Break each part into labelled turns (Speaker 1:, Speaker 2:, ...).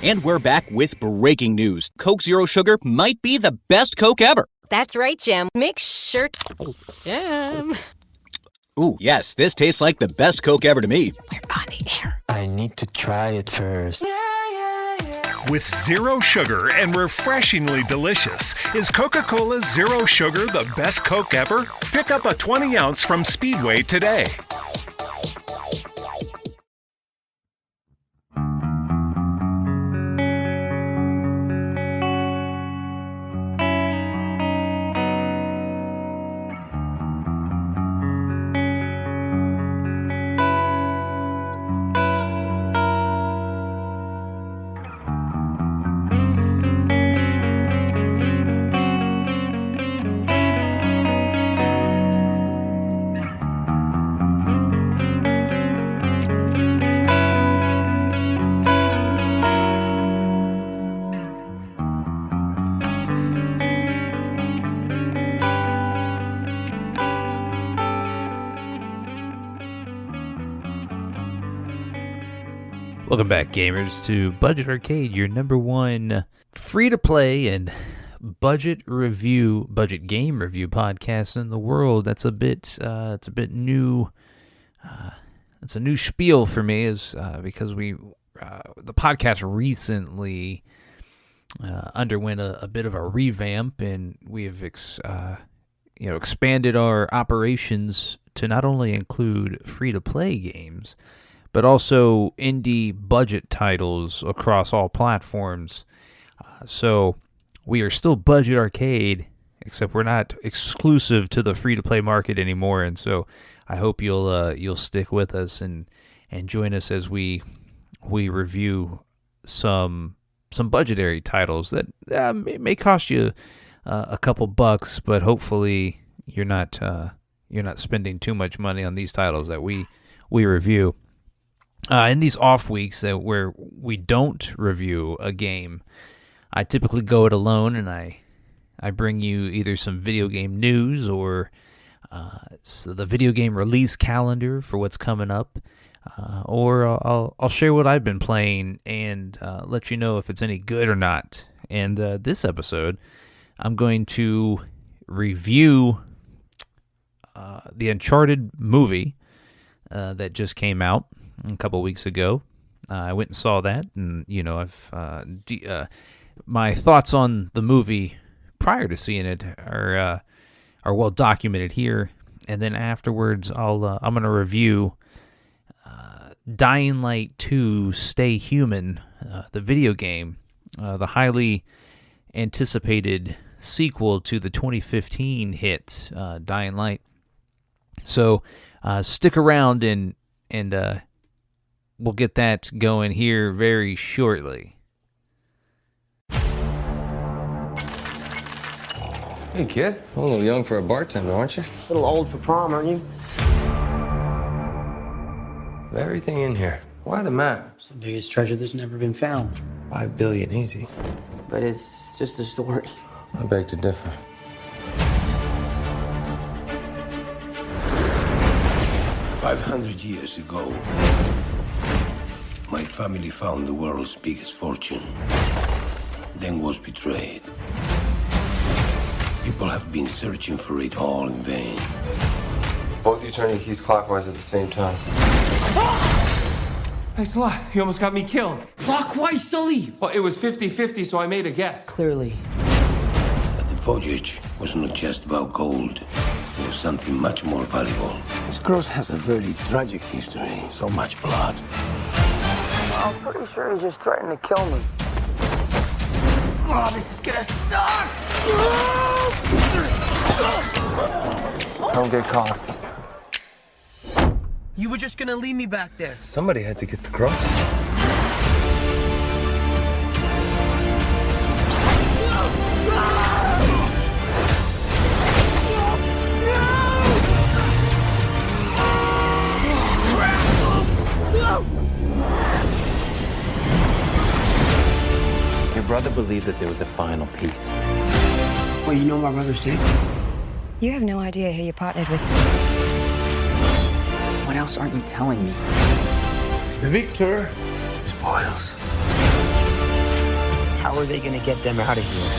Speaker 1: And we're back with breaking news. Coke Zero Sugar might be the best Coke ever.
Speaker 2: That's right, Jim. Make sure... Jim.
Speaker 1: Ooh, yes, this tastes like the best Coke ever to me.
Speaker 2: We're on the air.
Speaker 3: I need to try it first.
Speaker 4: With zero sugar and refreshingly delicious, is Coca-Cola Zero Sugar the best Coke ever? Pick up a 20-ounce from Speedway today.
Speaker 5: Welcome back, gamers, to Budget Arcade, your number one free-to-play and budget game review podcast in the world. That's a bit, it's a bit new. It's a new spiel for me, because the podcast recently underwent a bit of a revamp, and we have expanded our operations to not only include free-to-play games, but also indie budget titles across all platforms. So we are still Budget Arcade, except we're not exclusive to the free-to-play market anymore. And so I hope you'll stick with us and join us as we review some budgetary titles that may cost you a couple bucks, but hopefully you're not spending too much money on these titles that we review. In these off weeks where we don't review a game, I typically go it alone, and I bring you either some video game news or the video game release calendar for what's coming up, or I'll share what I've been playing and let you know if it's any good or not. And this episode, I'm going to review the Uncharted movie that just came out a couple weeks ago. I went and saw that, and my thoughts on the movie prior to seeing it are well documented here. And then afterwards, I'm going to review Dying Light 2: Stay Human, the video game, the highly anticipated sequel to the 2015 hit Dying Light. So stick around and we'll get that going here very shortly.
Speaker 6: Hey, kid. A little young for a bartender, aren't you?
Speaker 7: A little old for prom, aren't you?
Speaker 6: Everything in here. Why the map?
Speaker 7: It's the biggest treasure that's never been found.
Speaker 6: 5 billion, easy.
Speaker 7: But it's just a story.
Speaker 6: I beg to differ.
Speaker 8: 500 years ago, my family found the world's biggest fortune, then was betrayed. People have been searching for it all in vain.
Speaker 6: Both you turning keys clockwise at the same time.
Speaker 9: Thanks a lot. You almost got me killed.
Speaker 7: Clockwise, Sully!
Speaker 9: Well, it was 50-50, so I made a guess.
Speaker 7: Clearly.
Speaker 8: But the voyage was not just about gold. It was something much more valuable. This cross has a very tragic history. So much blood.
Speaker 7: I'm pretty sure he just threatened to kill me. Oh, this is gonna suck!
Speaker 6: Don't get caught.
Speaker 7: You were just gonna leave me back there.
Speaker 6: Somebody had to get the cross.
Speaker 3: Your brother believed that there was a final piece.
Speaker 7: Well, you know what my brother said?
Speaker 2: You have no idea who you partnered with.
Speaker 7: What else aren't you telling me?
Speaker 8: The victor spoils.
Speaker 7: How are they going to get them out of here?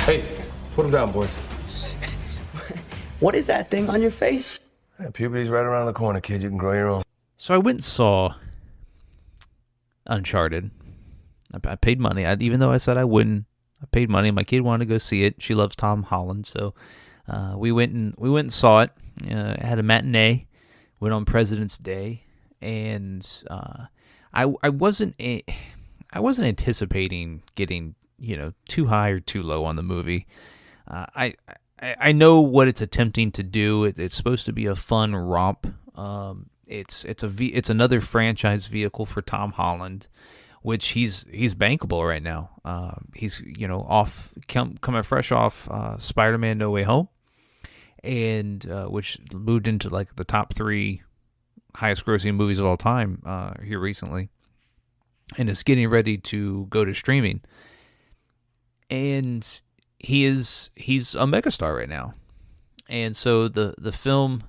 Speaker 6: Hey, put them down, boys.
Speaker 7: What is that thing on your face?
Speaker 6: Yeah, puberty's right around the corner, kid. You can grow your own.
Speaker 5: So I went and saw Uncharted. I paid money, even though I said I wouldn't. I paid money. My kid wanted to go see it. She loves Tom Holland, so we went and saw it. Had a matinee. Went on President's Day, and I wasn't anticipating getting too high or too low on the movie. I know what it's attempting to do. It's supposed to be a fun romp. It's another franchise vehicle for Tom Holland, which he's bankable right now. He's coming fresh off Spider-Man: No Way Home, and which moved into like the top 3 highest grossing movies of all time here recently, and is getting ready to go to streaming. And he's a megastar right now, and so the film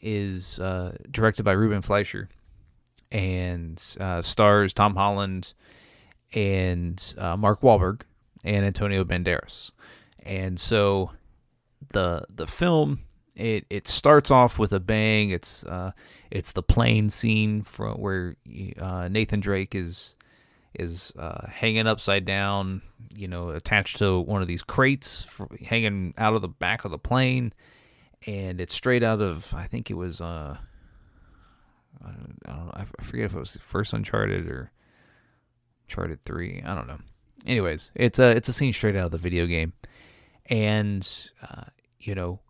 Speaker 5: is directed by Ruben Fleischer and stars Tom Holland and Mark Wahlberg and Antonio Banderas. And so the film it starts off with a bang. It's the plane scene from where Nathan Drake is hanging upside down, attached to one of these crates hanging out of the back of the plane, and it's straight out of, I think it was I don't know, I forget if it was the first Uncharted or Uncharted 3. I don't know. Anyways, it's a scene straight out of the video game, and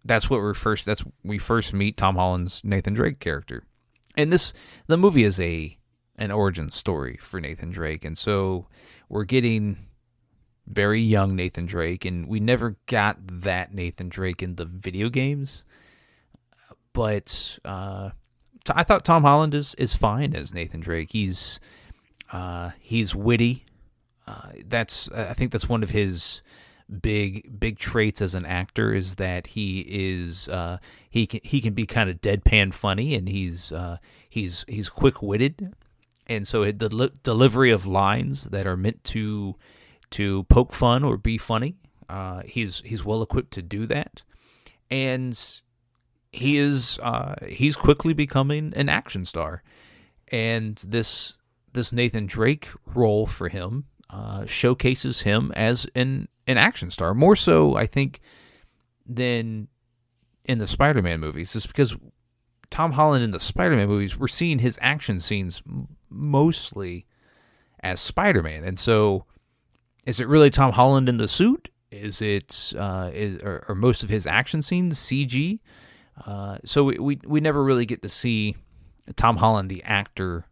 Speaker 5: that's we first meet Tom Holland's Nathan Drake character, and the movie is an origin story for Nathan Drake, and so we're getting very young Nathan Drake, and we never got that Nathan Drake in the video games. But I thought Tom Holland is fine as Nathan Drake. He's witty. I think that's one of his big traits as an actor, is that he can be kind of deadpan funny, and he's quick-witted. And so the delivery of lines that are meant to poke fun or be funny, he's well equipped to do that, and he's quickly becoming an action star. And this Nathan Drake role for him showcases him as an action star, more so I think than in the Spider-Man movies, just because Tom Holland in the Spider-Man movies, we're seeing his action scenes mostly as Spider-Man. And so is it really Tom Holland in the suit? Is it are most of his action scenes CG? So we never really get to see Tom Holland the actor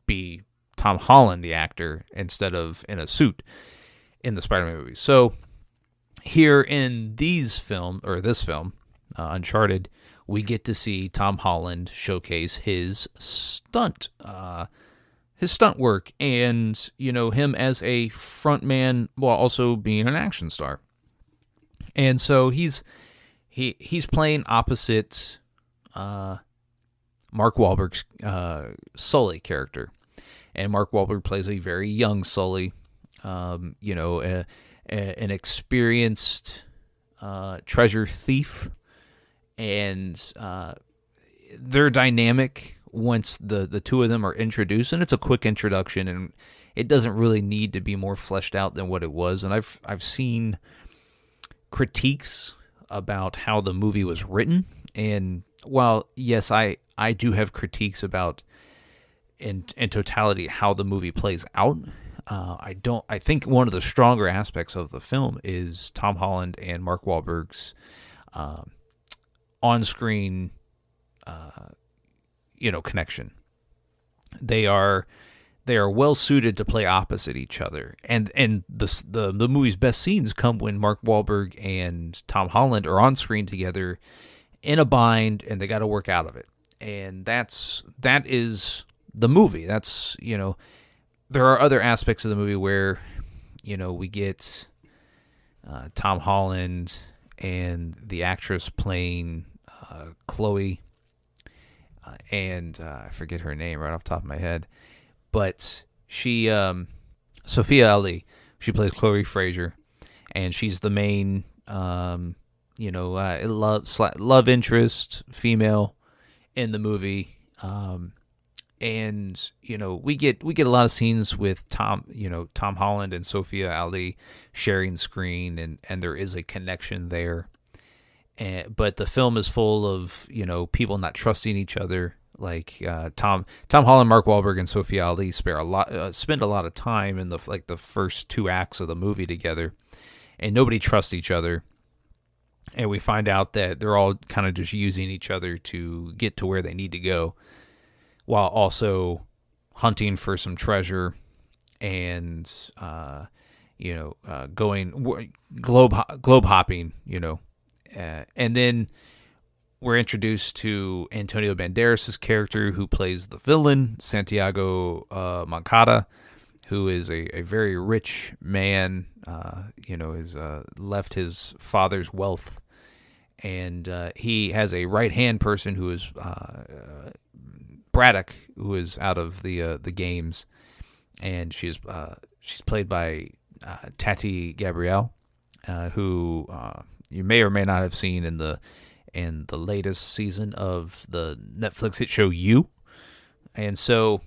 Speaker 5: be Tom Holland the actor instead of in a suit in the Spider-Man movies. So here in this film, Uncharted, we get to see Tom Holland showcase his stunt work, and him as a front man while also being an action star. And so he's playing opposite Mark Wahlberg's Sully character, and Mark Wahlberg plays a very young Sully, an experienced treasure thief. And their dynamic, once the two of them are introduced, and it's a quick introduction, and it doesn't really need to be more fleshed out than what it was. And I've seen critiques about how the movie was written, and while yes, I do have critiques about in totality how the movie plays out, I think one of the stronger aspects of the film is Tom Holland and Mark Wahlberg's on-screen, connection. They are they are well suited to play opposite each other. And the movie's best scenes come when Mark Wahlberg and Tom Holland are on screen together in a bind, and they got to work out of it. And that is the movie. That's, there are other aspects of the movie where, we get Tom Holland and the actress playing Chloe, and I forget her name right off the top of my head, but she, Sophia Ali, she plays Chloe Fraser, and she's the main, love interest female in the movie. And we get a lot of scenes with Tom Holland and Sophia Ali sharing screen, and there is a connection there. But the film is full of people not trusting each other. Like Tom Holland, Mark Wahlberg, and Sophia Ali spend a lot of time in the first two acts of the movie together, and nobody trusts each other. And we find out that they're all kind of just using each other to get to where they need to go, while also hunting for some treasure and going globe hopping, and then we're introduced to Antonio Banderas' character, who plays the villain, Santiago Moncada, who is a very rich man, has left his father's wealth, and he has a right-hand person who is Braddock, who is out of the games, and she's played by Tati Gabrielle, who you may or may not have seen in the latest season of the Netflix hit show You. And so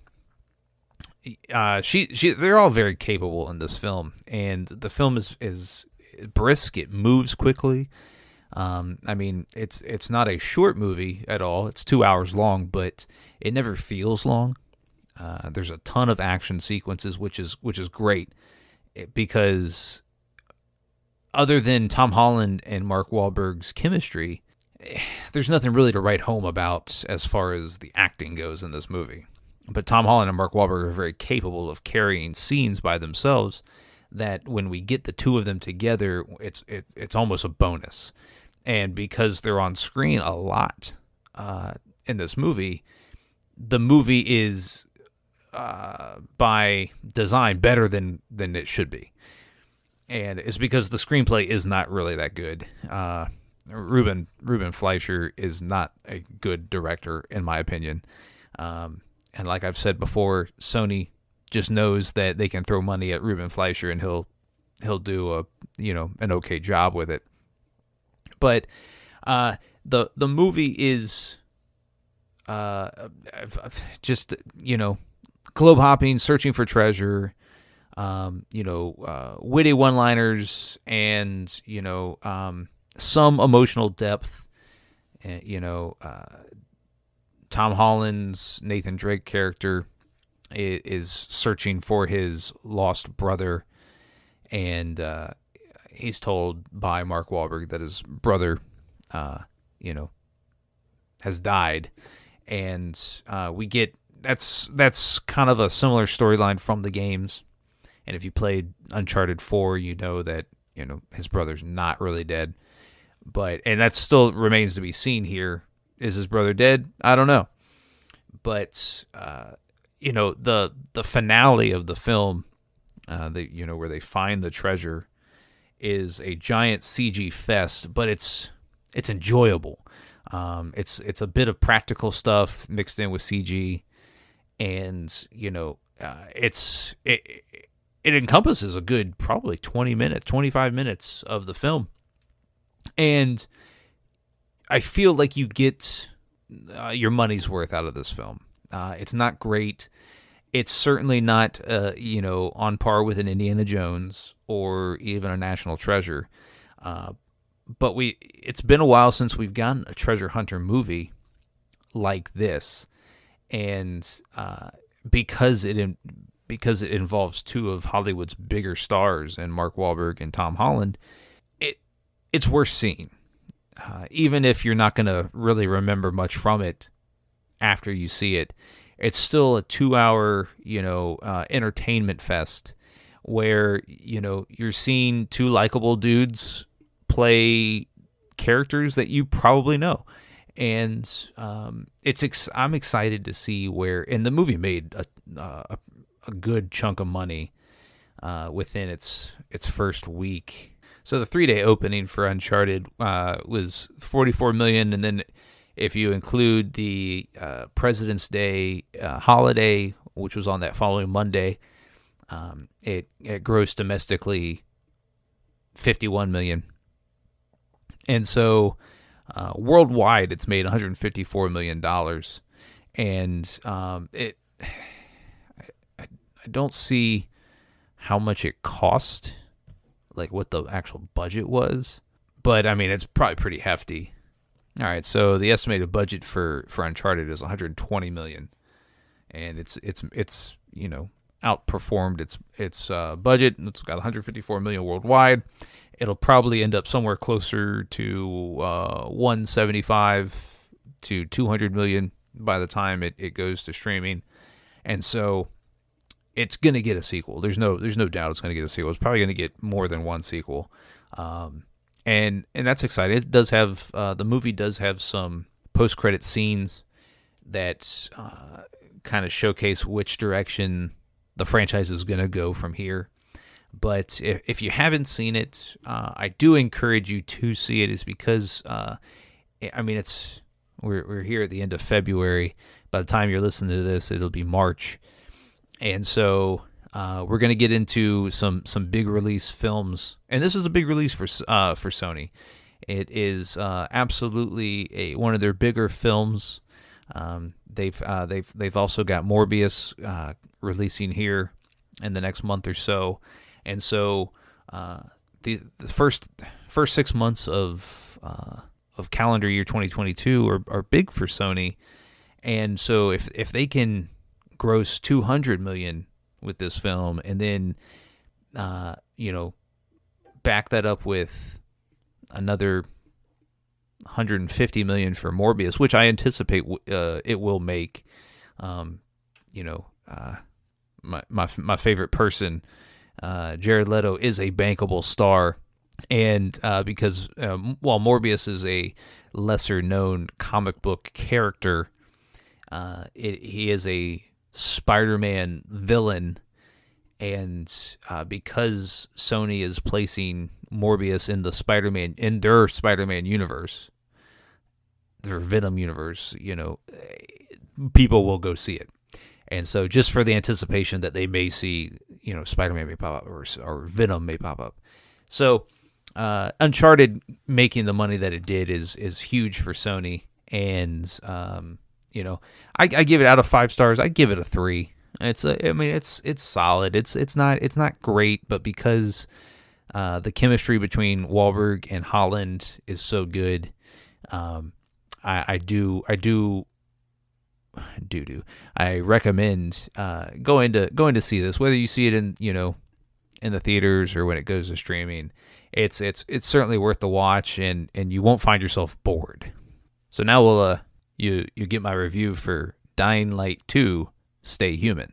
Speaker 5: they're all very capable in this film, and the film is brisk. It moves quickly. It's not a short movie at all. It's 2 hours long, but it never feels long. There's a ton of action sequences, which is great, because other than Tom Holland and Mark Wahlberg's chemistry, there's nothing really to write home about as far as the acting goes in this movie. But Tom Holland and Mark Wahlberg are very capable of carrying scenes by themselves, that when we get the two of them together, it's almost a bonus. And because they're on screen a lot in this movie, the movie is by design better than it should be. And it's because the screenplay is not really that good. Ruben Fleischer is not a good director, in my opinion. And like I've said before, Sony just knows that they can throw money at Ruben Fleischer and he'll do an okay job with it. But the movie is just globe hopping, searching for treasure, witty one-liners, and some emotional depth. Tom Holland's Nathan Drake character is searching for his lost brother, and he's told by Mark Wahlberg that his brother, has died, and we get that's kind of a similar storyline from the games. And if you played Uncharted 4, you know that his brother's not really dead, and that still remains to be seen here. Is his brother dead? I don't know, but the finale of the film, where they find the treasure, is a giant CG fest, but it's enjoyable. It's a bit of practical stuff mixed in with CG, and it encompasses a good probably 25 minutes of the film, and I feel like you get your money's worth out of this film. It's not great. It's certainly not, on par with an Indiana Jones or even a National Treasure. But it's been a while since we've gotten a treasure hunter movie like this, and because it involves two of Hollywood's bigger stars, and Mark Wahlberg and Tom Holland, it's worth seeing. Even if you're not going to really remember much from it after you see it, it's still a 2-hour, entertainment fest where, you're seeing two likable dudes play characters that you probably know. And I'm excited to see where, and the movie made a good chunk of money within its first week. So the 3-day opening for Uncharted was $44 million, and then if you include the President's Day holiday, which was on that following Monday, it grossed domestically $51 million. And so worldwide, it's made $154 million. And I don't see how much it cost, like what the actual budget was. But, I mean, it's probably pretty hefty. All right, so the estimated budget for Uncharted is $120 million, and it's outperformed its budget. It's got $154 million worldwide. It'll probably end up somewhere closer to $175 to $200 million by the time it goes to streaming, and so it's gonna get a sequel. There's no doubt it's gonna get a sequel. It's probably gonna get more than one sequel. And that's exciting. It does have the movie does have some post-credit scenes that kind of showcase which direction the franchise is going to go from here. But if you haven't seen it, I do encourage you to see it. Is because we're here at the end of February. By the time you're listening to this, it'll be March, and so. We're going to get into some big release films, and this is a big release for Sony. It is absolutely one of their bigger films. They've also got Morbius releasing here in the next month or so, and so the first 6 months of calendar year 2022 are big for Sony, and so if they can gross $200 million with this film, and then back that up with another $150 million for Morbius, which I anticipate it will make. My favorite person, Jared Leto, is a bankable star, and because while Morbius is a lesser known comic book character, he is a Spider-Man villain, and because Sony is placing Morbius in their Spider-Man universe, their Venom universe, people will go see it. And so just for the anticipation that they may see, Spider-Man may pop up or Venom may pop up. So Uncharted making the money that it did is huge for Sony, and I give it out of 5 stars. I give it a 3. It's solid. It's not great, but because the chemistry between Wahlberg and Holland is so good, I recommend going to see this, whether you see it in the theaters or when it goes to streaming. It's certainly worth the watch, and you won't find yourself bored. So now we'll you get my review for Dying Light 2: Stay Human.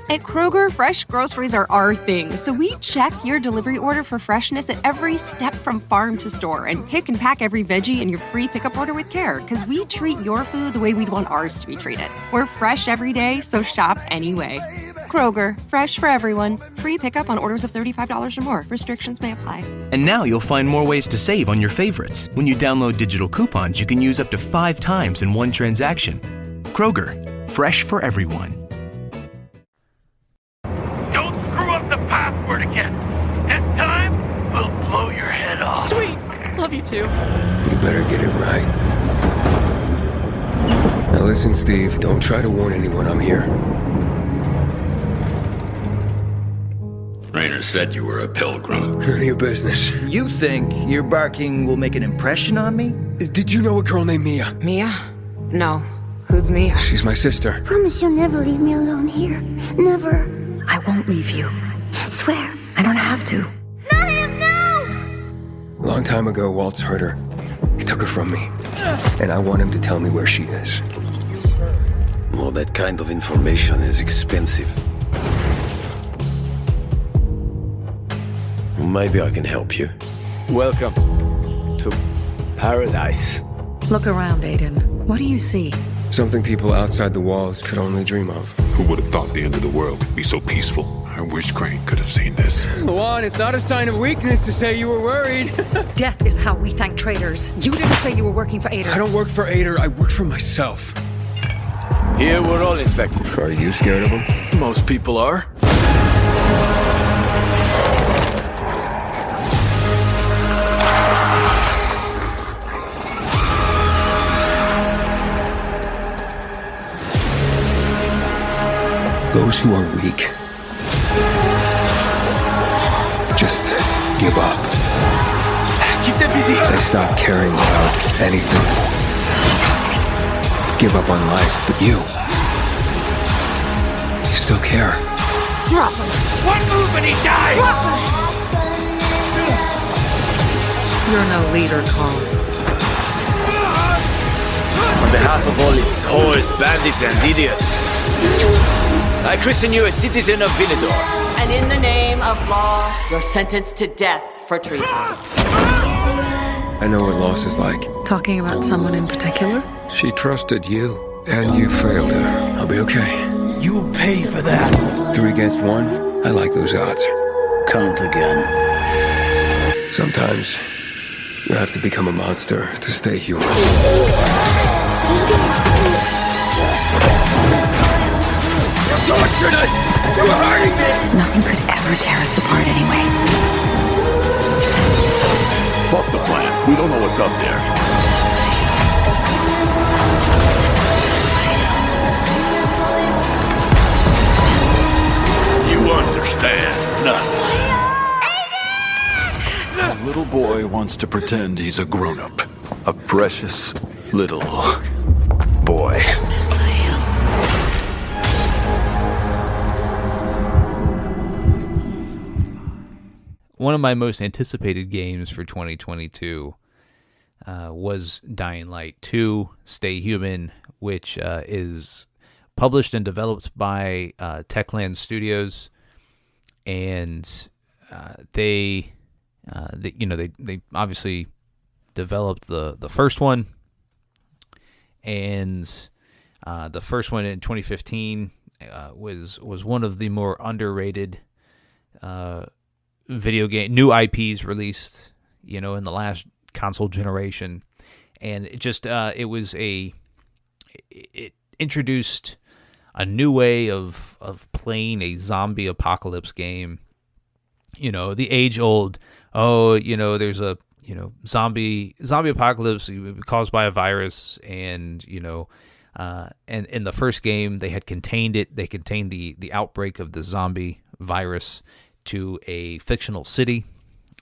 Speaker 10: At Kroger, fresh groceries are our thing, so we check your delivery order for freshness at every step from farm to store and pick and pack every veggie in your free pickup order with care, because we treat your food the way we'd want ours to be treated. We're fresh every day, so shop anyway. Kroger, fresh for everyone. Free pickup on orders of $35 or more. Restrictions may apply.
Speaker 11: And now you'll find more ways to save on your favorites. When you download digital coupons, you can use up to 5 times in one transaction. Kroger, fresh for everyone.
Speaker 12: Don't screw up the password again. This time, we'll blow your head off.
Speaker 2: Sweet. Love you too.
Speaker 8: You better get it right. Now listen, Steve, don't try to warn anyone I'm here.
Speaker 13: Rainer said you were a pilgrim.
Speaker 8: None of your business.
Speaker 14: You think your barking will make an impression on me?
Speaker 8: Did you know a girl named Mia?
Speaker 15: Mia? No. Who's Mia?
Speaker 8: She's my sister.
Speaker 16: Promise you'll never leave me alone here. Never.
Speaker 15: I won't leave you.
Speaker 16: Swear.
Speaker 15: I don't have to.
Speaker 16: Not him, no!
Speaker 8: Long time ago, Walt's hurt her. He took her from me. And I want him to tell me where she is. Well, that kind of information is expensive. Maybe I can help you.
Speaker 17: Welcome to paradise.
Speaker 15: Look around, Aiden. What do you see?
Speaker 6: Something people outside the walls could only dream of.
Speaker 13: Who would have thought the end of the world could be so peaceful? I wish Crane could have seen this.
Speaker 9: Luan, it's not a sign of weakness to say you were worried.
Speaker 15: Death is how we thank traitors. You didn't say you were working for Aiden.
Speaker 9: I don't work for Ader, I work for myself.
Speaker 17: Here we're all infected.
Speaker 6: Are you scared of him?
Speaker 17: Most people are.
Speaker 6: Those who are weak just give up.
Speaker 17: Keep them busy.
Speaker 6: They stop caring about anything. Give up on life, but you still care.
Speaker 12: Drop him. One move and he dies. Drop him.
Speaker 15: You're no leader, Carl.
Speaker 17: On behalf of all its whores, bandits, and idiots, I christen you a citizen of Vinidor.
Speaker 18: And in the name of law, you're sentenced to death for treason.
Speaker 6: I know what loss is like.
Speaker 15: Talking about someone in particular?
Speaker 6: She trusted you, and you failed her. I'll be okay.
Speaker 17: You pay for that.
Speaker 6: 3 against 1? I like those odds.
Speaker 17: Count again.
Speaker 6: Sometimes you have to become a monster to stay human.
Speaker 15: Nothing could ever tear us apart anyway.
Speaker 13: Fuck the plan. We don't know what's up there. You understand nothing. A little boy wants to pretend he's a grown-up. A precious little boy.
Speaker 5: One of my most anticipated games for 2022 was Dying Light 2, Stay Human, which is published and developed by Techland Studios, and they obviously developed the first one, and the first one in 2015 was one of the more underrated video game new IPs released, in the last console generation, and it introduced a new way of playing a zombie apocalypse game. The age old, there's a zombie apocalypse caused by a virus, and and in the first game they had contained it. They contained the outbreak of the zombie virus to a fictional city.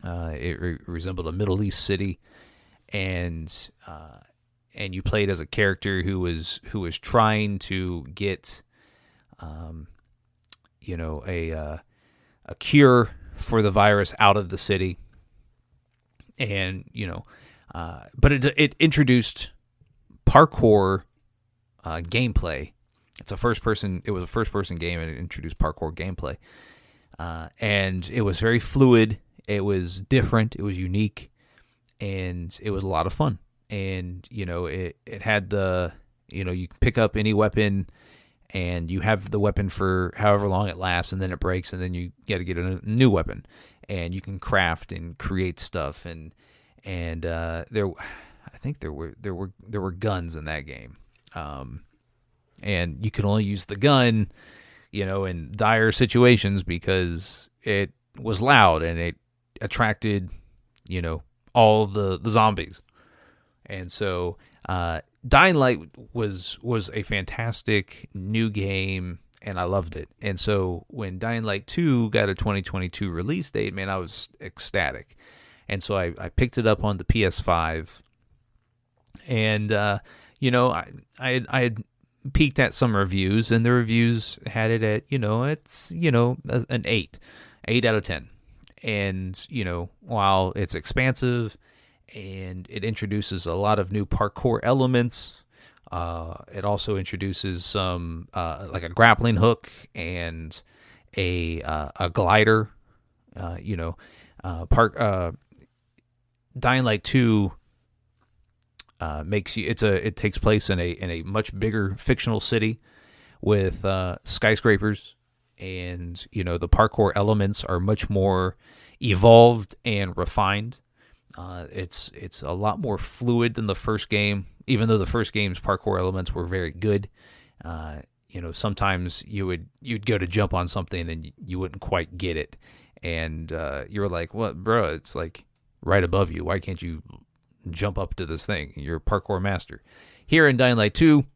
Speaker 5: It resembled a Middle East city, and you played as a character who was trying to get a cure for the virus out of the city, and but it introduced parkour gameplay. It was a first person game, and it introduced parkour gameplay. And it was very fluid. It was different. It was unique, and it was a lot of fun. And it had you can pick up any weapon, and you have the weapon for however long it lasts, and then it breaks, and then you got to get a new weapon, and you can craft and create stuff. And I think there were guns in that game, and you could only use the gun in dire situations because it was loud and it attracted, all the zombies. And so Dying Light was a fantastic new game, and I loved it. And so when Dying Light 2 got a 2022 release date, man, I was ecstatic. And so I picked it up on the PS5, and I had peeked at some reviews, and the reviews had it at it's an 8 out of 10. And while it's expansive and it introduces a lot of new parkour elements, It also introduces some like a grappling hook and a glider. Dying Light 2 makes you. It takes place in a much bigger fictional city with skyscrapers, and the parkour elements are much more evolved and refined. It's a lot more fluid than the first game, even though the first game's parkour elements were very good. Sometimes you'd go to jump on something and you wouldn't quite get it, and you were like, "What, bro? It's like right above you. Why can't you jump up to this thing? You're a parkour master." Here in Dying Light 2,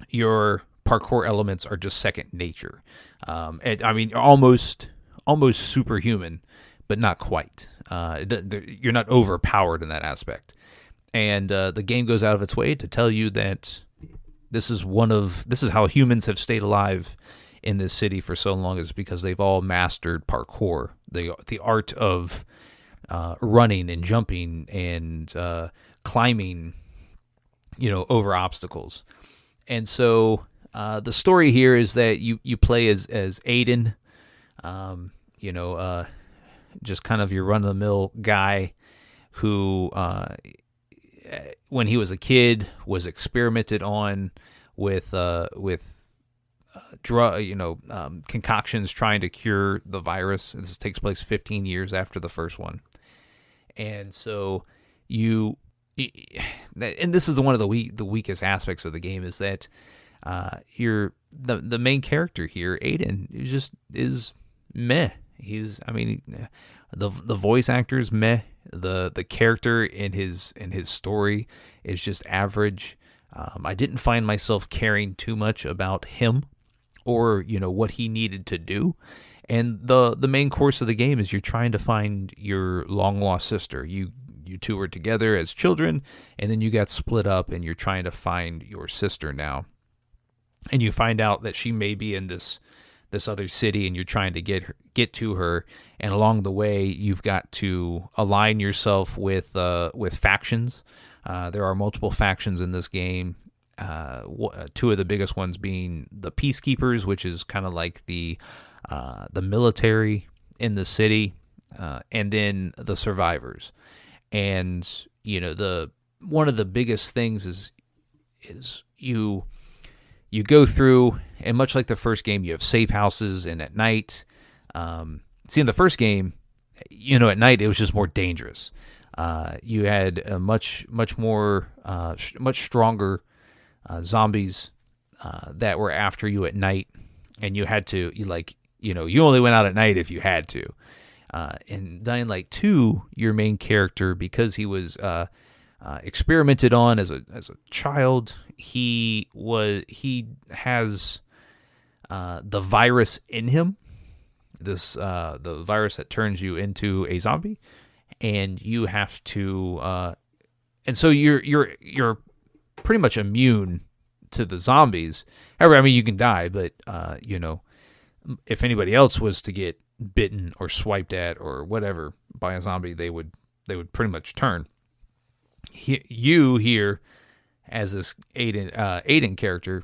Speaker 5: your parkour elements are just second nature. Almost superhuman, but not quite. You're not overpowered in that aspect. And the game goes out of its way to tell you that this is how humans have stayed alive in this city for so long, is because they've all mastered parkour, the art of running and jumping and climbing, over obstacles. And so the story here is that you play as Aiden, just kind of your run-of-the-mill guy who, when he was a kid, was experimented on with concoctions trying to cure the virus. This takes place 15 years after the first one. And so and this is one of the weakest aspects of the game, is that the main character here, Aiden, is meh. The voice actor's meh. The character in his story is just average. I didn't find myself caring too much about him or what he needed to do. And the main course of the game is you're trying to find your long lost sister. You two were together as children, and then you got split up, and you're trying to find your sister now. And you find out that she may be in this other city, and you're trying to get to her. And along the way, you've got to align yourself with factions. There are multiple factions in this game. Two of the biggest ones being the Peacekeepers, which is kind of like the military in the city, and then the Survivors. And one of the biggest things is you go through, and much like the first game, you have safe houses, and at night, in the first game, at night it was just more dangerous. You had a much stronger zombies that were after you at night, and you had to you only went out at night if you had to. In Dying Light 2, your main character, because he was experimented on as a child, he has the virus in him. The virus that turns you into a zombie, and you have to and so you're pretty much immune to the zombies. However, you can die, but if anybody else was to get bitten or swiped at or whatever by a zombie, they would pretty much turn. You here, as this Aiden character,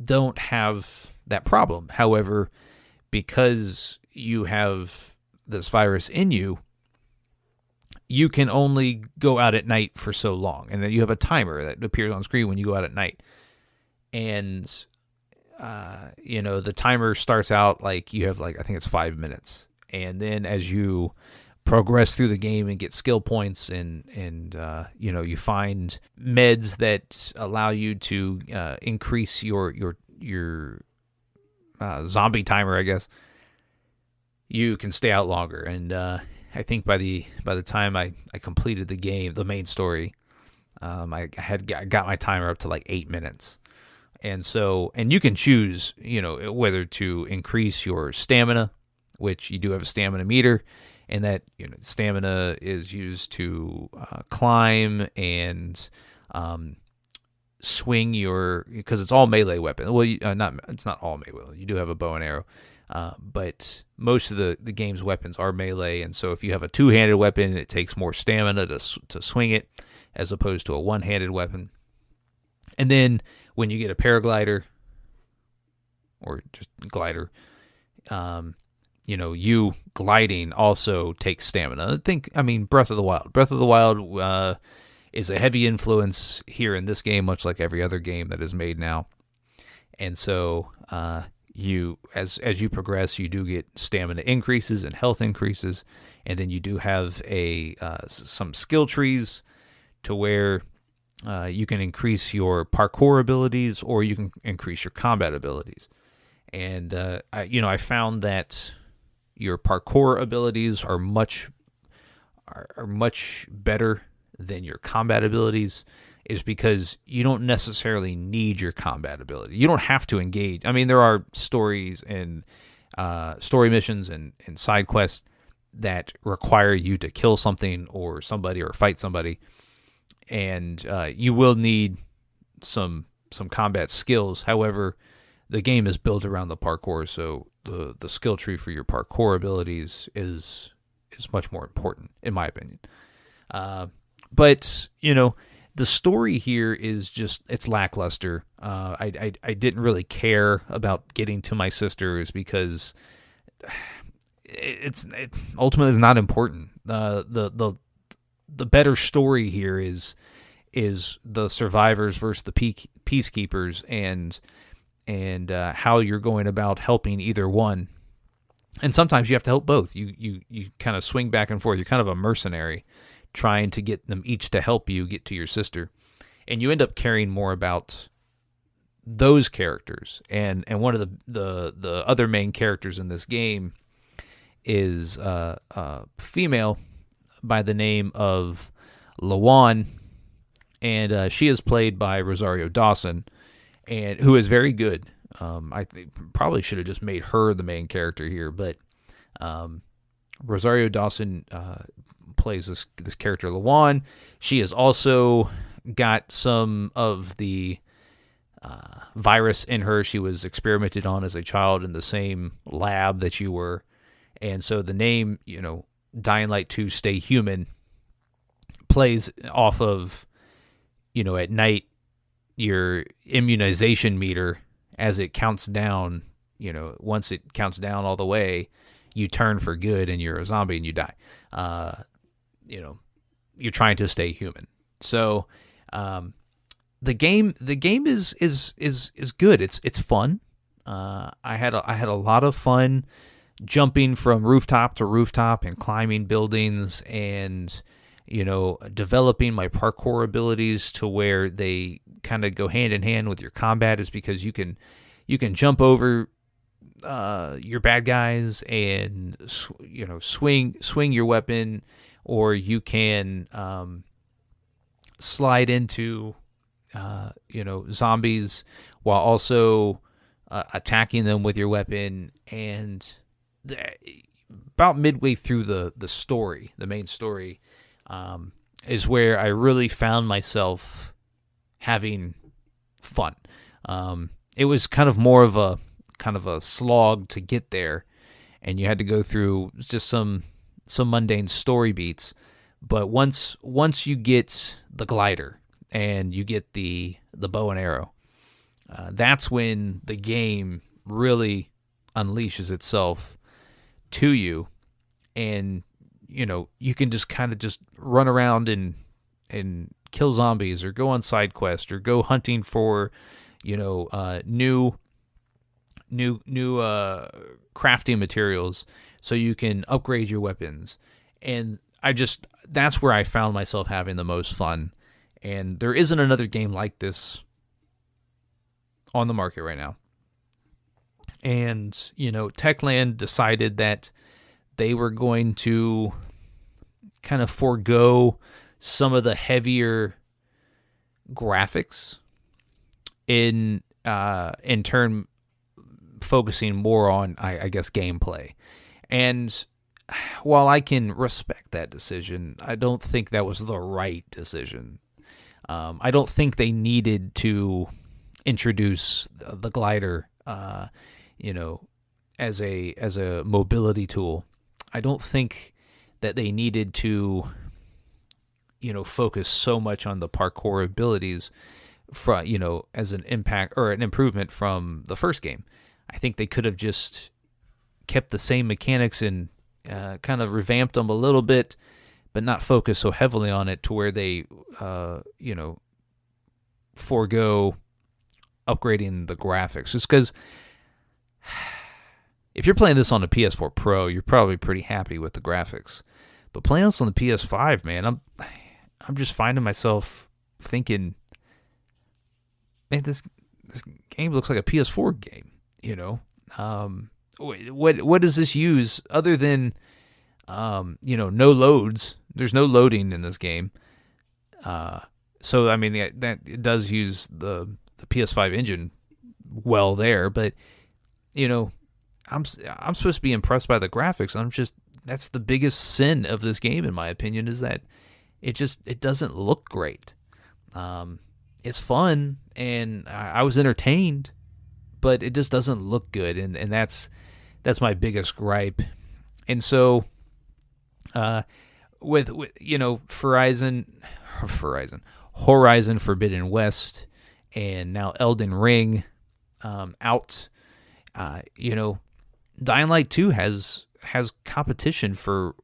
Speaker 5: don't have that problem. However, because you have this virus in you, you can only go out at night for so long, and then you have a timer that appears on screen when you go out at night. And the timer starts out like you have I think it's 5 minutes, and then as you progress through the game and get skill points and you find meds that allow you to increase your zombie timer, I guess, you can stay out longer. And I think by the time I completed the game, the main story, I got my timer up to 8 minutes. And you can choose, whether to increase your stamina, which you do have a stamina meter, and that stamina is used to climb and swing because it's all melee weapon. Well, it's not all melee. You do have a bow and arrow, but most of the game's weapons are melee. And so if you have a two-handed weapon, it takes more stamina to swing it, as opposed to a one-handed weapon. And then when you get a paraglider or just glider, you gliding also takes stamina. Breath of the Wild. Breath of the Wild is a heavy influence here in this game, much like every other game that is made now. And so as you progress, you do get stamina increases and health increases, and then you do have some skill trees to where you can increase your parkour abilities or you can increase your combat abilities. And I found that your parkour abilities are much better than your combat abilities, is because you don't necessarily need your combat ability. You don't have to engage. There are stories and story missions and side quests that require you to kill something or somebody or fight somebody, and you will need some combat skills. However, the game is built around the parkour, so the skill tree for your parkour abilities is much more important, in my opinion. But the story here is just, it's lackluster. I didn't really care about getting to my sisters because it ultimately is not important. The better story here is the survivors versus the peacekeepers, and how you're going about helping either one. And sometimes you have to help both. You kind of swing back and forth. You're kind of a mercenary trying to get them each to help you get to your sister. And you end up caring more about those characters. And one of the other main characters in this game is a female by the name of Lawan, and she is played by Rosario Dawson, and who is very good. I probably should have just made her the main character here, but Rosario Dawson plays this character Lawan. She has also got some of the virus in her. She was experimented on as a child in the same lab that you were, and so the name, Dying Light 2 Stay Human, plays off of, at night, your immunization meter, as it counts down, once it counts down all the way, you turn for good and you're a zombie and you die. You're trying to stay human. So the game is good. It's fun. I had a lot of fun jumping from rooftop to rooftop and climbing buildings and developing my parkour abilities to where they kind of go hand in hand with your combat, is because you can jump over your bad guys and swing your weapon, or you can slide into zombies while also attacking them with your weapon. And about midway through the story, the main story, is where I really found myself having fun. It was kind of more of a slog to get there, and you had to go through just some mundane story beats. But once you get the glider and you get the bow and arrow, that's when the game really unleashes itself to you, and you can just kind of just run around and kill zombies, or go on side quests, or go hunting for new crafting materials so you can upgrade your weapons. And that's where I found myself having the most fun. And there isn't another game like this on the market right now. And Techland decided that they were going to kind of forego some of the heavier graphics, in turn focusing more on, I guess, gameplay. And while I can respect that decision, I don't think that was the right decision. I don't think they needed to introduce the glider, as a mobility tool. I don't think that they needed to, focus so much on the parkour abilities, as an impact or an improvement from the first game. I think they could have just kept the same mechanics and kind of revamped them a little bit, but not focus so heavily on it to where they, forego upgrading the graphics. Just because if you're playing this on the PS4 Pro, you're probably pretty happy with the graphics. But playing this on the PS5, man, I'm just finding myself thinking, man, this game looks like a PS4 game. What does this use other than no loads? There's no loading in this game. So I mean that it does use the PS5 engine well there, but I'm supposed to be impressed by the graphics. That's the biggest sin of this game, in my opinion, is that it doesn't look great. It's fun and I was entertained, but it just doesn't look good, and that's my biggest gripe. And so, with Horizon Forbidden West, and now Elden Ring out, Dying Light 2 has competition for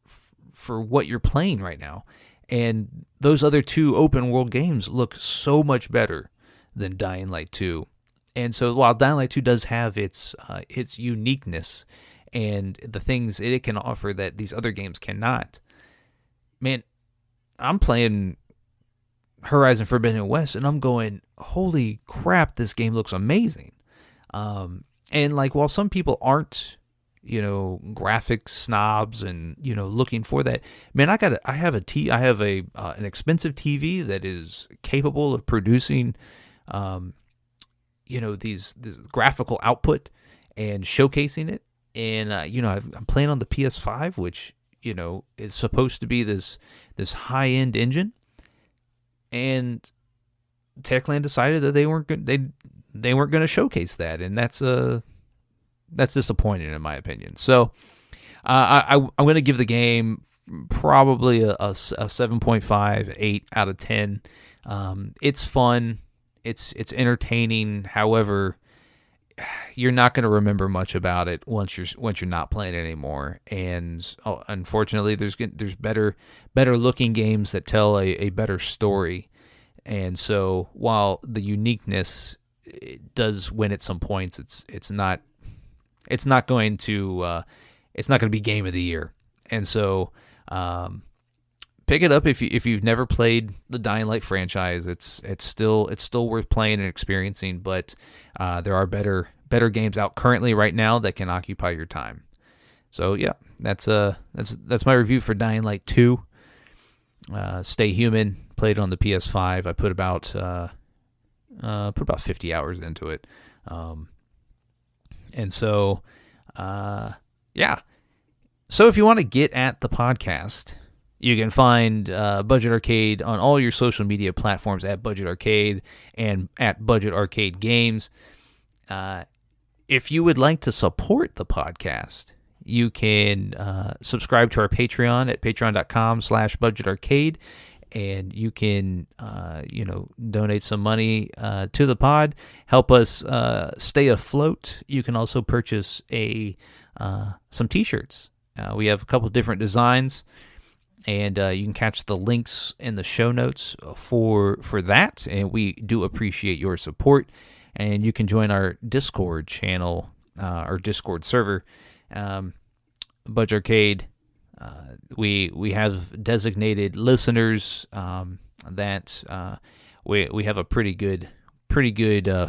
Speaker 5: what you're playing right now, and those other two open world games look so much better than Dying Light 2. And so while Dying Light 2 does have its uniqueness and the things it can offer that these other games cannot, man, I'm playing Horizon Forbidden West and I'm going, holy crap, this game looks amazing. And like, while some people aren't, graphics snobs and, looking for that, man, I have an expensive TV that is capable of producing, this graphical output and showcasing it. And, I'm playing on the PS5, which, is supposed to be this high-end engine. And Techland decided that they weren't going to showcase that. And that's disappointing in my opinion. So I'm going to give the game probably a 7.5, 8 out of 10. It's fun. It's entertaining. However, you're not going to remember much about it once you're not playing it anymore. And unfortunately, there's better looking games that tell a better story. And so while the uniqueness does win at some points, it's not going to be game of the year. And so pick it up if you've never played the Dying Light franchise. It's still worth playing and experiencing, but there are better games out currently right now that can occupy your time. So yeah, that's my review for Dying Light 2. Stay Human, played on the PS5. I put about 50 hours into it. And so yeah. So if you want to get at the podcast, you can find Budget Arcade on all your social media platforms at Budget Arcade and at Budget Arcade Games. If you would like to support the podcast, you can subscribe to our Patreon at patreon.com/budgetarcade, and you can donate some money to the pod, help us stay afloat. You can also purchase some T-shirts. We have a couple different designs, and you can catch the links in the show notes for that. And we do appreciate your support. And you can join our Discord channel, our Discord server, Budget Arcade. We have designated listeners that we have a pretty good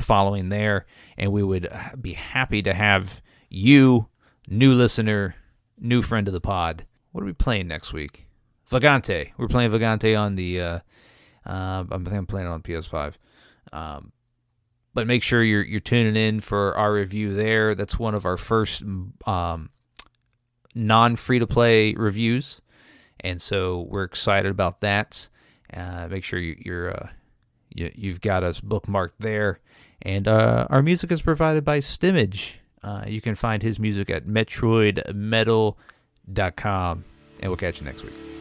Speaker 5: following there, and we would be happy to have you, new listener, new friend of the pod. What are we playing next week? Vagante. We're playing Vagante on the. I think I'm playing it on PS5. But make sure you're tuning in for our review there. That's one of our first non-free-to-play reviews, and so we're excited about that. Make sure you've got us bookmarked there. And our music is provided by Stimage. You can find his music at metroidmetal.com, and we'll catch you next week.